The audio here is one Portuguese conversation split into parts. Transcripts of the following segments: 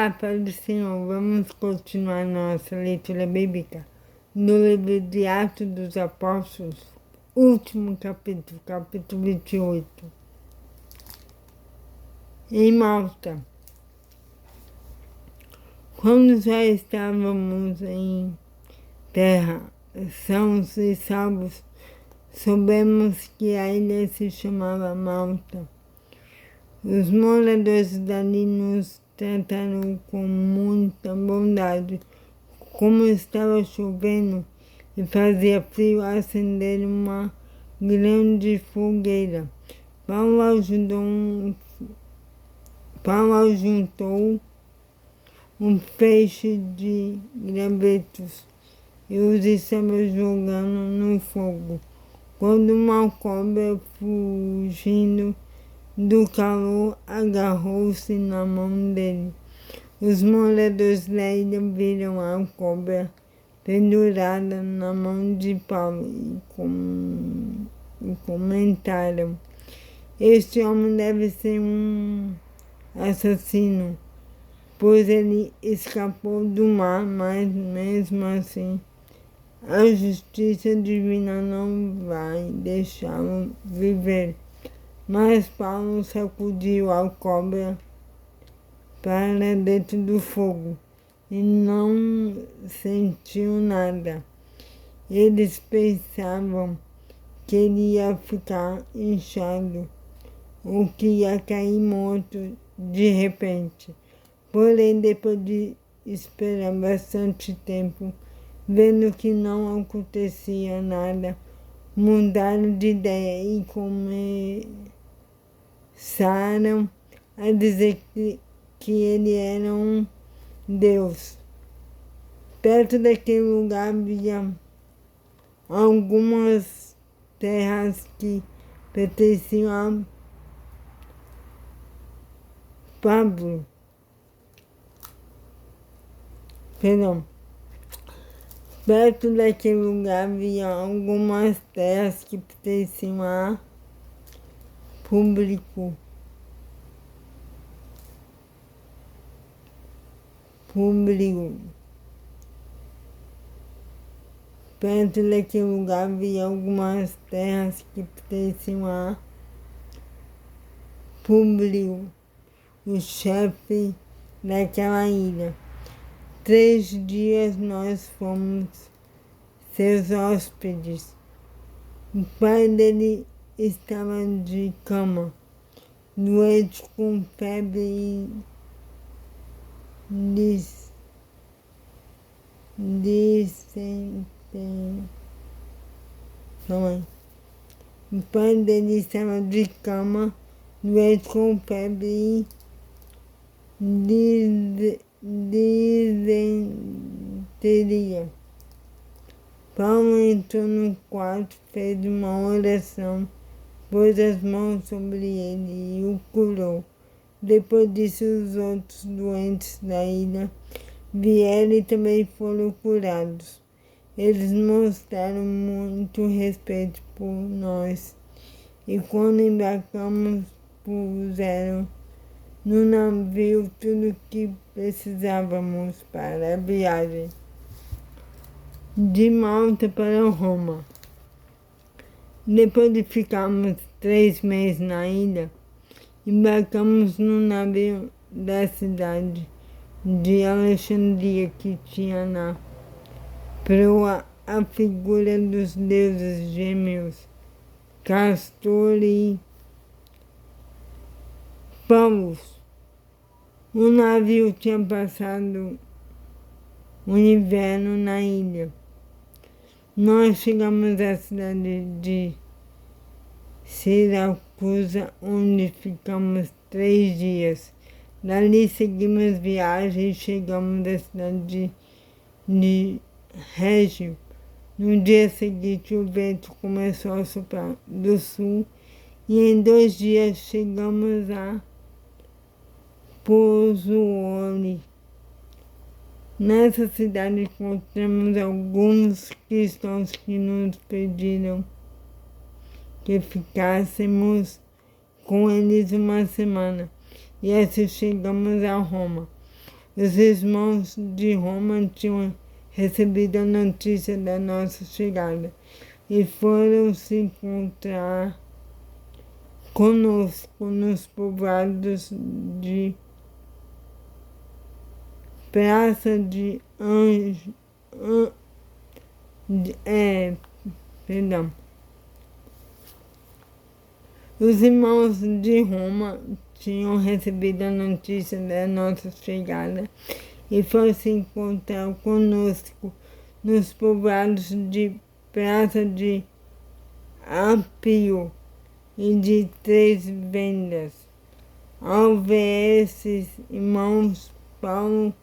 Olá, Pai do Senhor, vamos continuar nossa leitura bíblica no livro de Atos dos Apóstolos, último capítulo, capítulo 28. Em Malta, quando já estávamos em terra, sãos e salvos, soubemos que a ilha se chamava Malta. Os moradores dali nos trataram com muita bondade. Como estava chovendo e fazia frio, acenderam uma grande fogueira. Paulo juntou um feixe de gravetos e os estava jogando no fogo. Quando uma cobra, fugindo do calor, agarrou-se na mão dele. Os moradores da ilha viram a cobra pendurada na mão de Paulo e comentaram: este homem deve ser um assassino, pois ele escapou do mar, mas mesmo assim a justiça divina não vai deixá-lo viver. Mas Paulo sacudiu a cobra para dentro do fogo e não sentiu nada. Eles pensavam que ele ia ficar inchado ou que ia cair morto de repente. Porém, depois de esperar bastante tempo, vendo que não acontecia nada, mudaram de ideia e começaram a dizer que ele era um deus. Perto daquele lugar havia algumas terras que pertenciam a Pablo. Perto daquele lugar havia algumas terras que pertenciam a Público. Perto daquele lugar havia algumas terras que pertenciam a Públio, o chefe daquela ilha. 3 dias nós fomos seus hóspedes. O pai dele estava de cama, doente com febre e O pai dele estava de cama, doente com febre e disenteria. Paulo entrou no quarto, fez uma oração, pôs as mãos sobre ele e o curou. Depois disso, os outros doentes da ilha vieram e também foram curados. Eles mostraram muito respeito por nós e quando embarcamos, puseram no navio tudo o que precisávamos para a viagem de Malta para Roma. Depois de ficarmos 3 meses na ilha, embarcamos no navio da cidade de Alexandria, que tinha na proa a figura dos deuses gêmeos, Castor e Pavos. O navio tinha passado o inverno na ilha. Nós chegamos à cidade de Siracusa, onde ficamos 3 dias. Dali seguimos viagem e chegamos à cidade de Régio. No dia seguinte, o vento começou a soprar do sul e em 2 dias chegamos a Pozzuoli. Nessa cidade encontramos alguns cristãos que nos pediram que ficássemos com eles uma semana. E assim chegamos a Roma. Os irmãos de Roma tinham recebido a notícia da nossa chegada e foram se encontrar conosco nos povoados de Praça de Anjo, perdão. Os irmãos de Roma tinham recebido a notícia da nossa chegada e foram se encontrar conosco nos povoados de Praça de Apio e de Três Vendas. Ao ver esses irmãos, Paulo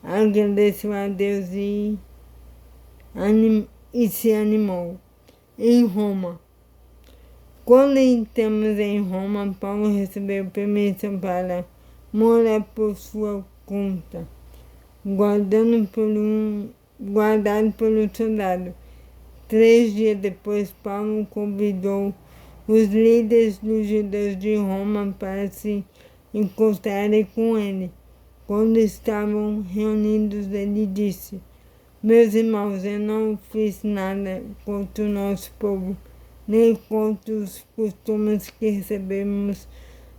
agradeceu a Deus e se animou. Em Roma. Quando entramos em Roma, Paulo recebeu permissão para morar por sua conta, guardado pelo soldado. 3 dias depois, Paulo convidou os líderes dos judeus de Roma para se encontrarem com ele. Quando estavam reunidos, ele disse: meus irmãos, eu não fiz nada contra o nosso povo, nem contra os costumes que recebemos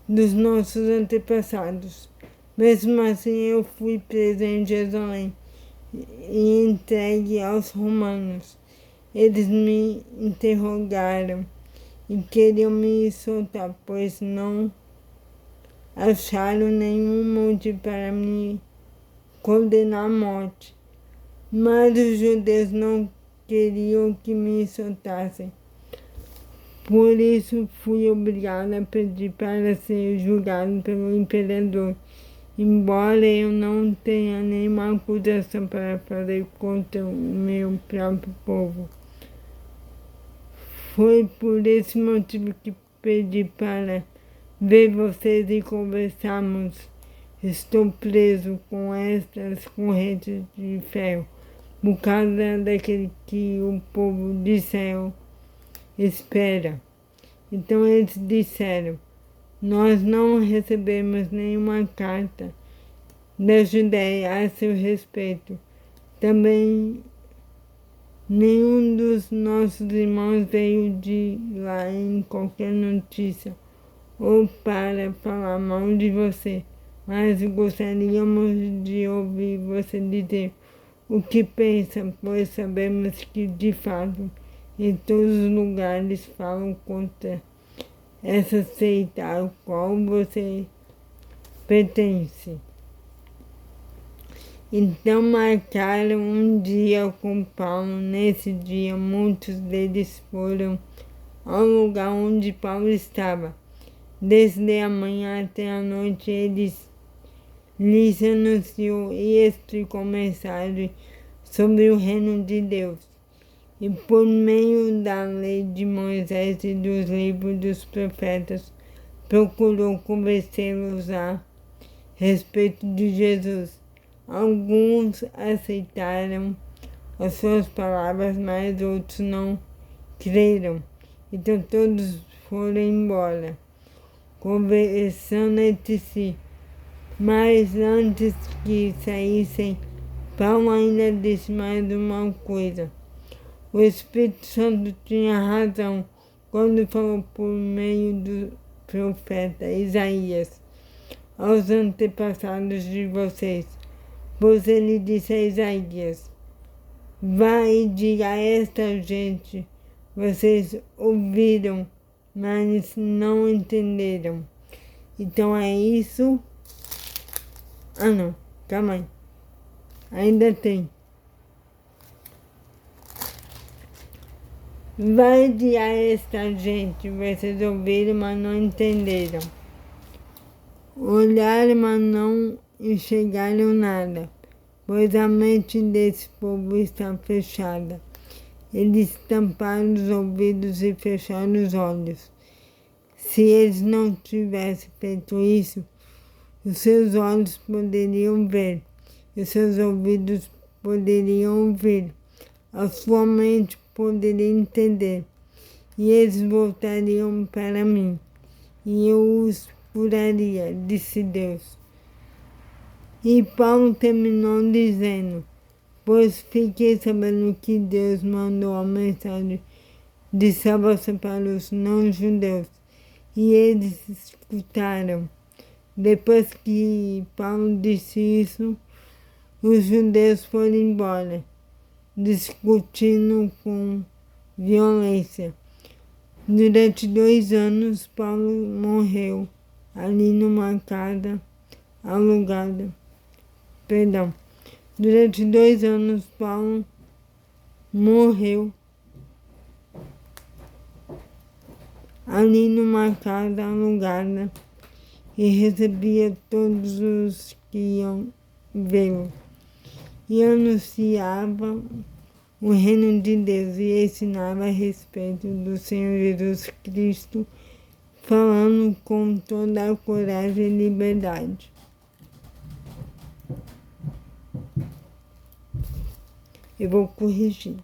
dos nossos antepassados. Mesmo assim, eu fui preso em Jerusalém e entregue aos romanos. Eles me interrogaram e queriam me soltar, pois não acharam nenhum motivo para me condenar à morte. Mas os judeus não queriam que me soltassem. Por isso fui obrigado a pedir para ser julgado pelo imperador, embora eu não tenha nenhuma acusação para fazer contra o meu próprio povo. Foi por esse motivo que pedi para ver vocês e conversarmos. Estou preso com estas correntes de ferro por causa daquele que o povo de céu espera. Então eles disseram: nós não recebemos nenhuma carta da Judéia a seu respeito. Também nenhum dos nossos irmãos veio de lá em qualquer notícia ou para falar mal de você, mas gostaríamos de ouvir você dizer o que pensa, pois sabemos que, de fato, em todos os lugares falam contra essa seita ao qual você pertence. Então marcaram um dia com Paulo. Nesse dia, muitos deles foram ao lugar onde Paulo estava. Desde a manhã até a noite, eles lhes anunciou e explicou mensagem sobre o reino de Deus. E por meio da lei de Moisés e dos livros dos profetas, procurou convencê-los a respeito de Jesus. Alguns aceitaram as suas palavras, mas outros não creram. Então todos foram embora, conversando entre si. Mas antes que saíssem, Paulo ainda disse mais uma coisa. O Espírito Santo tinha razão quando falou por meio do profeta Isaías aos antepassados de vocês. Pois ele disse a Isaías: vá e diga a esta gente, vocês ouviram, mas não entenderam. Então é isso. Não, calma aí. Ainda tem. Vai dizer a esta gente, vocês ouviram, mas não entenderam. Olharam, mas não enxergaram nada, pois a mente desse povo está fechada. Eles tamparam os ouvidos e fecharam os olhos. Se eles não tivessem feito isso, os seus olhos poderiam ver, e os seus ouvidos poderiam ouvir, a sua mente poderia entender, e eles voltariam para mim, e eu os curaria, disse Deus. E Paulo terminou dizendo: pois fiquei sabendo que Deus mandou a mensagem de salvação para os não-judeus, e eles escutaram. Depois que Paulo disse isso, os judeus foram embora, discutindo com violência. Durante 2 anos, Paulo morreu ali numa casa alugada. Durante 2 anos, Paulo morreu ali numa casa alugada e recebia todos os que iam vê-lo. E anunciava o reino de Deus e ensinava a respeito do Senhor Jesus Cristo, falando com toda a coragem e liberdade. Eu vou corrigir.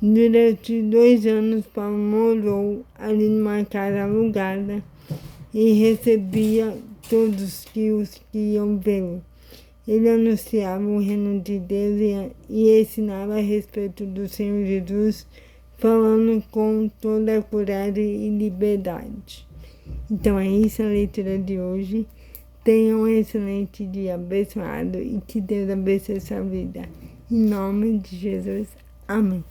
Durante 2 anos, Paulo morou ali numa casa alugada e recebia todos os que iam vê-lo. Ele anunciava o reino de Deus e ensinava a respeito do Senhor Jesus, falando com toda a coragem e liberdade. Então é isso a leitura de hoje. Tenham um excelente dia abençoado e que Deus abençoe sua vida. Em nome de Jesus. Amém.